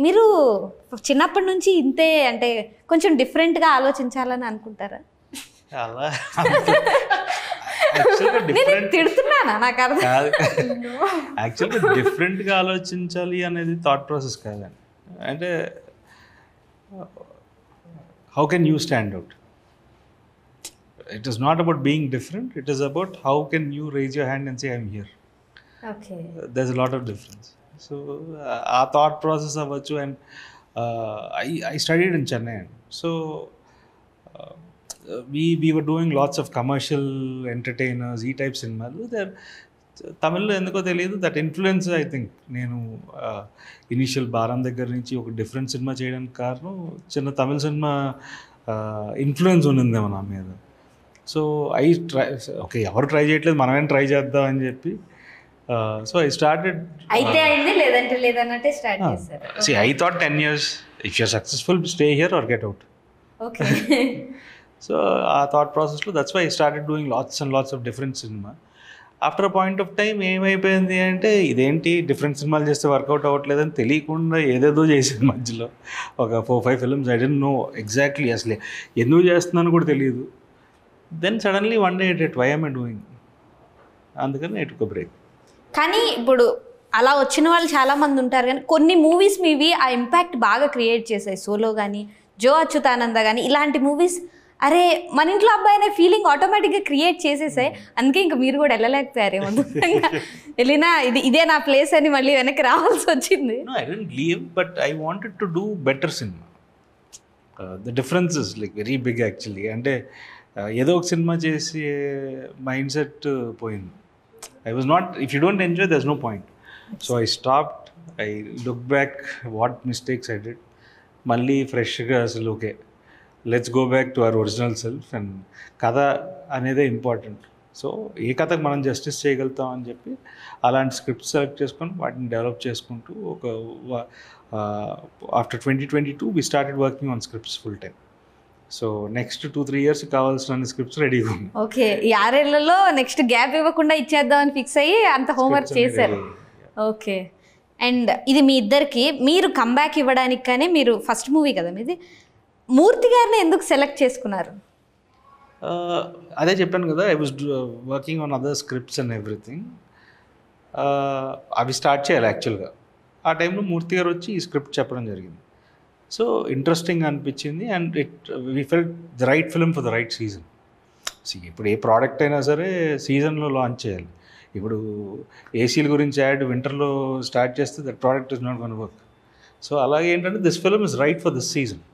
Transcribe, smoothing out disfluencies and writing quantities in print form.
మీరు చిన్నప్పటి నుంచి ఇంతే అంటే కొంచెం డిఫరెంట్గా ఆలోచించాలని అనుకుంటారా? అలా తిడుతున్నానా? నాకు అర్థం కాదు, యాక్చువల్గా డిఫరెంట్గా ఆలోచించాలి అనేది థాట్ ప్రాసెస్ కాదండి. అంటే how can you stand out? It is not about being different, it is about how can you raise your hand and say I'm here. Okay, there's a lot of difference. So our thought process అవ్వచ్చు. And I studied in Chennai, so we were doing lots of commercial entertainers, ఈ type సినిమాలు. తమిళ్లో ఎందుకో తెలియదు, that influence I think. నేను initial బారం దగ్గర నుంచి ఒక డిఫరెంట్ సినిమా చేయడానికి కారణం చిన్న తమిళ సినిమా ఇన్ఫ్లుయెన్స్ ఉన్నిందేమో నా మీద. సో ఓకే, ఎవరు ట్రై చేయట్లేదు, మనమేం ట్రై చేద్దాం అని చెప్పి. So I started. అయితే అయింది, లేదంటే లేదన్నట్టే స్టార్ట్ చేశారు. See, I thought 10 years, if you're successful, stay here or get out. Okay. So our thought process, that's why I started doing lots and lots of different cinema. After a point of time, ఏమైపోయింది అంటే ఇదేంటి different సినిమాలు చేస్తే work out అవ్వట్లేదని తెలియకుండా ఏదేదో చేసేది మధ్యలో. ఒక 4-5 films I don't know exactly అసలు ఎందుకు చేస్తున్నాను కూడా తెలియదు. Then suddenly one day it why am I doing? అందుకని I took a break. కానీ ఇప్పుడు అలా వచ్చిన వాళ్ళు చాలామంది ఉంటారు, కానీ కొన్ని మూవీస్ మీవి ఆ ఇంపాక్ట్ బాగా క్రియేట్ చేశాయి. సోలో కానీ, జో అచ్యుతానంద కానీ, ఇలాంటి మూవీస్ అరే మన ఇంట్లో అబ్బాయి అనే ఫీలింగ్ ఆటోమేటిక్గా క్రియేట్ చేసేసాయి. అందుకే ఇంకా మీరు కూడా వెళ్ళలేకపోయారేమో, వెళ్ళినా ఇదే నా ప్లేస్ అని మళ్ళీ వెనక్కి రావాల్సి వచ్చింది. No, I didn't leave, but I wanted to do better cinema. The difference is like very big actually. అంటే ఏదో ఒక సినిమా చేసి మైండ్ సెట్ పోయింది. I was not, if you don't enjoy, there's no point. So I stopped, I looked back what mistakes I did. Malli fresh ga asalu okay, let's go back to our original self. And kada anede important. So ఏ కథకు మనం justice చేయగలుగుతాం అని చెప్పి అలాంటి script select చేసుకొని వాటిని develop చేసుకుంటూ ఒక after 2022 we started working on scripts full time. So next 2-3 years కావాల్సిన స్క్రిప్ట్స్ రెడీగా ఉంది. ఓకే, ఈ 6 ఏళ్లలో నెక్స్ట్ గ్యాప్ ఇవ్వకుండా ఇచ్చేద్దామని ఫిక్స్ అయ్యి అంత హోంవర్క్ చేశారు. ఓకే, అండ్ ఇది మీ ఇద్దరికి మీరు కంబ్యాక్ ఇవ్వడానికి కానీ మీరు ఫస్ట్ మూవీ కదా మీది, మూర్తి గారిని ఎందుకు సెలెక్ట్ చేసుకున్నారు? అదే చెప్పాను కదా, I was working on other scripts and everything. అవి స్టార్ట్ చేయాలి యాక్చువల్గా. ఆ టైంలో మూర్తి గారు వచ్చి ఈ స్క్రిప్ట్ చెప్పడం జరిగింది. సో ఇంట్రెస్టింగ్ అనిపించింది. And we felt the right film for the right season. ఇప్పుడు ఏ ప్రోడక్ట్ అయినా సరే సీజన్లో లాంచ్ చేయాలి. ఇప్పుడు ఏసీల గురించి యాడ్ వింటర్లో స్టార్ట్ చేస్తే that product is not gonna work. So అలాగే ఏంటంటే this film is right for this season.